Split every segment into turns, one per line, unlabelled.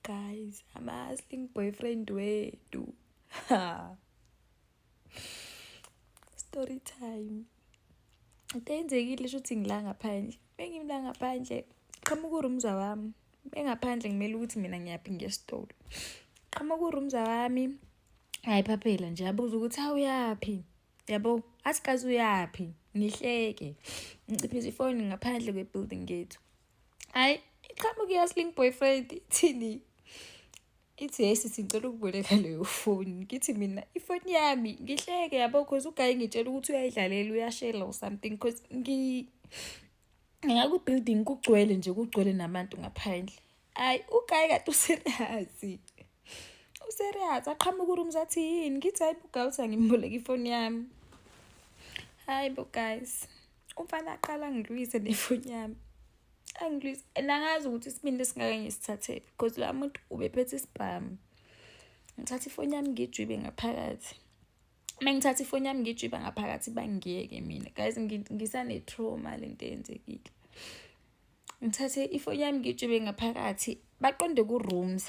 Guys, ama-hustling boyfriend wethu. Story time. Into eyenzekile shuthi ngila ngaphandle. Bengimla ngaphandle, qhamuka urumza wami. Engaphandle ngimele ukuthi mina ngiyaphi ngesitolo. Qhamuka urumza wami. Ayiphaphela nje abuza ukuthi awuyapi. Yabo, asikazi uyapi. Ngihleke. Ngiciphisa ifoni ngaphandle kwebuilding gate. Hayi, iqhamuka i-hustling boyfriend ithini? Ithi yesi ngicela ukuboleka leyo phone. Ngithi mina ifoni yami ngihleke yabo cause ugayi ngitshela ukuthi uyayidlalela uyashela or something cause ngaku building kugcwele nje kugcwele nabantu ngaphandle. Hayi ugayi kade userious. Userious aqhamuka urumza athi yini ngithi hayi buga uthi angimboleka ifoni yami. Hayi bo guys. Umfana aqala ngilwise nefoni yami. Angilwise nangazi ukuthi isibindi singake ngisithathe because la muntu ubephethe isibhamu. Ngithatha ifoni yami ngijwibe ngaphakathi. Mengithatha ifoni yami ngijwiba ngaphakathi bangiyeke mina. Guys ngisane trauma lento eyenzekile. Ngithathe ifoni yami ngijwibe ngaphakathi baqonde ku rooms.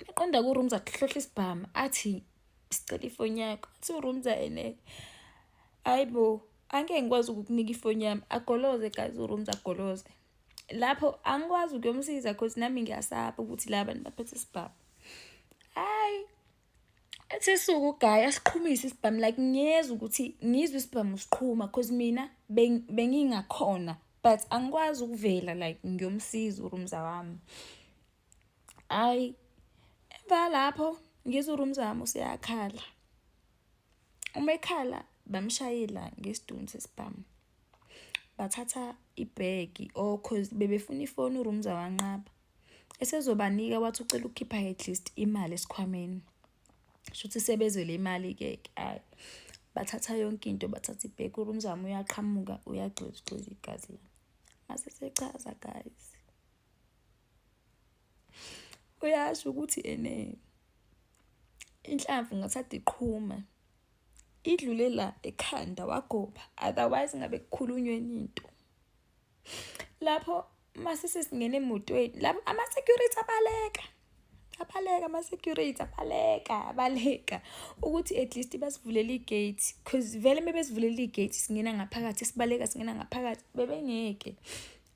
Baqonda ku rooms akuhlohla isibhamu athi sicela ifoni yakho. Athi urooms ene ayibo angeke ngikwazi ukukunika ifoni yami agoloze guys urooms agoloze. Lapho angikwazi ukuyomsiza because nami ngiyasaba ukuthi la bantu baphethe isibhamu. Hayi ethi suku uGayi asiqhumisa isibhamu like ngiyeza ukuthi ngizwe isibhamu siqhuma because mina bengingakhona but angikwazi ukuvela like ngiyomsiza urumza wami. Hayi emva lapho ngizwe urumza wami useyakhala. Uma ekhala bamshayela ngesidunu sesibhamu. Bathatha ibhegi cause bebefuna ifoni urumza wanqaba. Esezobanika wathi ucela ukukhipha at least imali esikhwameni. Shuthi sebezwe le mali ke hayi bathatha yonke into bathatha ibhegi urumza wami uyaqhamuka uyagxizigxiza igazi. Mase sechaza guys. Uyasho ukuthi inhlamvu ngasathi iqhuma. Idlule la ekhanda wagoba otherwise ngabe kukhulunywe into. Lapho mase sesingene emotweni lapho ama security abaleka ama security abaleka ukuthi at least basivulele igate cause vele mebesivulele igate singena ngaphakathi sibaleka singena ngaphakathi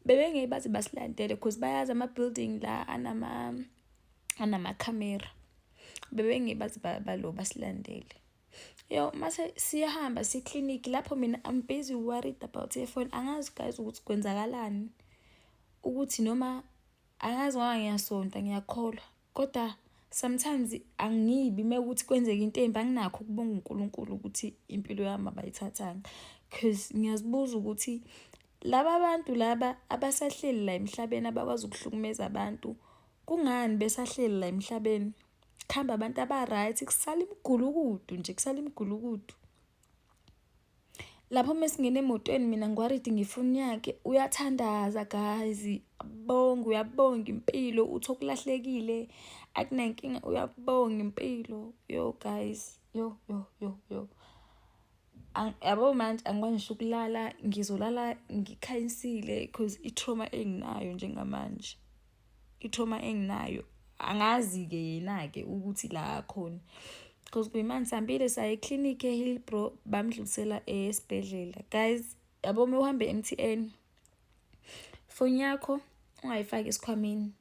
bebengeke baze basilandele cause bayazi ama building la anama camera bebengeke baze balo basilandele. Yo mase siyahamba clinic lapho mina I'm busy worried about phone angazi guys ukuthi kwenzakalani ukuthi noma angazi ngoba ngiyasonta ngiyakholwa kodwa sometimes angibi mekuthi kwenzeka into embi anginakho ukubonga uNkulunkulu ukuthi impilo yami abayithathanga cause ngiyazibuza ukuthi laba bantu laba abasahleli la emhlabeni abakwazi ukuhlukumeza abantu kungani besahleli la emhlabeni. Khamba abantu aba-right kusala imgulukudu nje kusala imgulukudu. Lapho mesingene emotweni mina ngwaridi ngifuni yakhe uyathandaza guys uyabonga impilo uthi okulahlekile akunankinga uyabonga impilo yo guys yo yabo manje angikwazi ukulala ngizolala ngikhanyisile because itrauma enginayo njengamanje itrauma enginayo angazi ke yena ke ukuthi la khona because kuyimanje sambile saye eclinic eHillbrow bamdlulisela esibhedlela. Guys yabo mewuhambe MTN phone yakho ungayifaki esikhwameni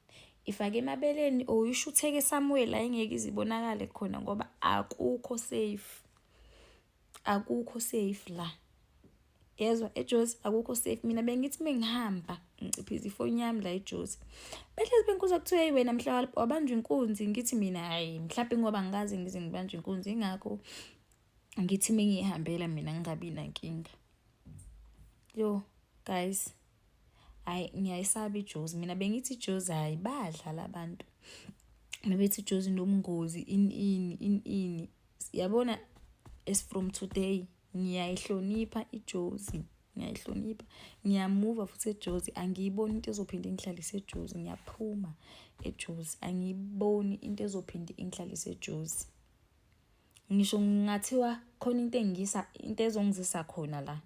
ifake emabeleni uyishutheke somewhere la engeke izibonakale khona ngoba akukho safe la. Yezwa eJozi akukho safe mina bengithi mengihamba ngiciphiza ifoni yami la eJozi. Behlezi benkuza kuthiwe wena mhla wabanjwa inkunzi ngithi mina hayi mhlawumbe ngoba ngikaze ngize ngibanjwe inkunzi ingakho ngithi mengihambela mina ngingabi nankinga. Yo guys hayi ngiyayisaba iJozi mina bengithi iJozi hayi badlala abantu. Mebethi iJozi nomngozi ini yabona as from today ngiyayihlonipha iJozi ngiyayihlonipha ngiyamove futhi eJozi angiyiboni into ezophinda ingihlalise eJozi ngiyaphuma eJozi angiyiboni into ezophinda ingihlalise eJozi. Ngisho ngathiwa khona into ezongizisa khona la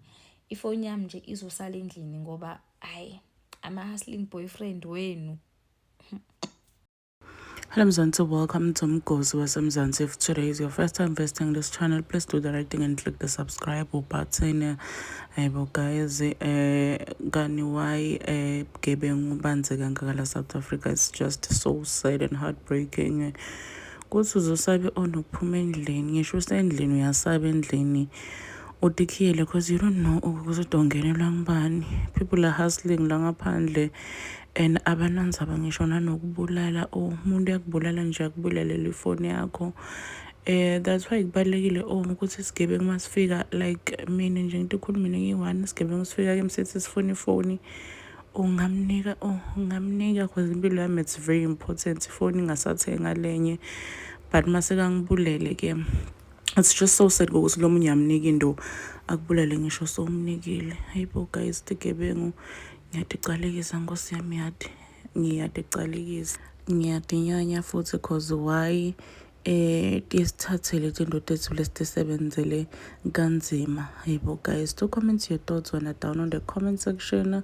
ifoni yami nje izosala endlini ngoba hayi ama hustling boyfriend wenu
Hello Mzansi, welcome to Mgozi waseMzansi. If today is your first time visiting this channel, please do the right thing and click the subscribe button. Guys, gani why bugebengu benzeka ngala South Africa is just so sad and heartbreaking. Kuthi uzosabe onokuphuma endlini, ngisho usendlini uyasaba endlini udikhiyele because you don't know ukuthi udongenelwa ngubani. People are hustling la ngaphandle and abananzaba ngisho nanokubulala umuntu yakubulala nje akubulalela ifoni yakho. That's why kubalekile ukuthi isigebengu masifika like mina nje ngikhuluma ngiyi-1 isigebengu sifika kimi sithi sifuna ifoni ungamnika because impilo yami it's very important ifoni ingasathenga lenye but mase kangibulele ke it's just so sad ukuthi lo munye amnika into akubulale ngisho somnikile. Hayibo guys, tigebengu ngiyadicalekisa nkosi yami yathi ngiyadicalekisa ngiyadinyanya futhi cause why tisithathele into tethu lesisebenzele kanzima. Hayibo guys, do comment your thoughts when down on the comment section.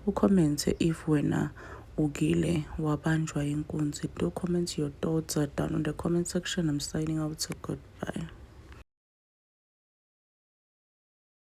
Ucomment if wena ugile wabanjwa inkunzi. Do comment your thoughts down on the comment section. I'm signing out, so goodbye.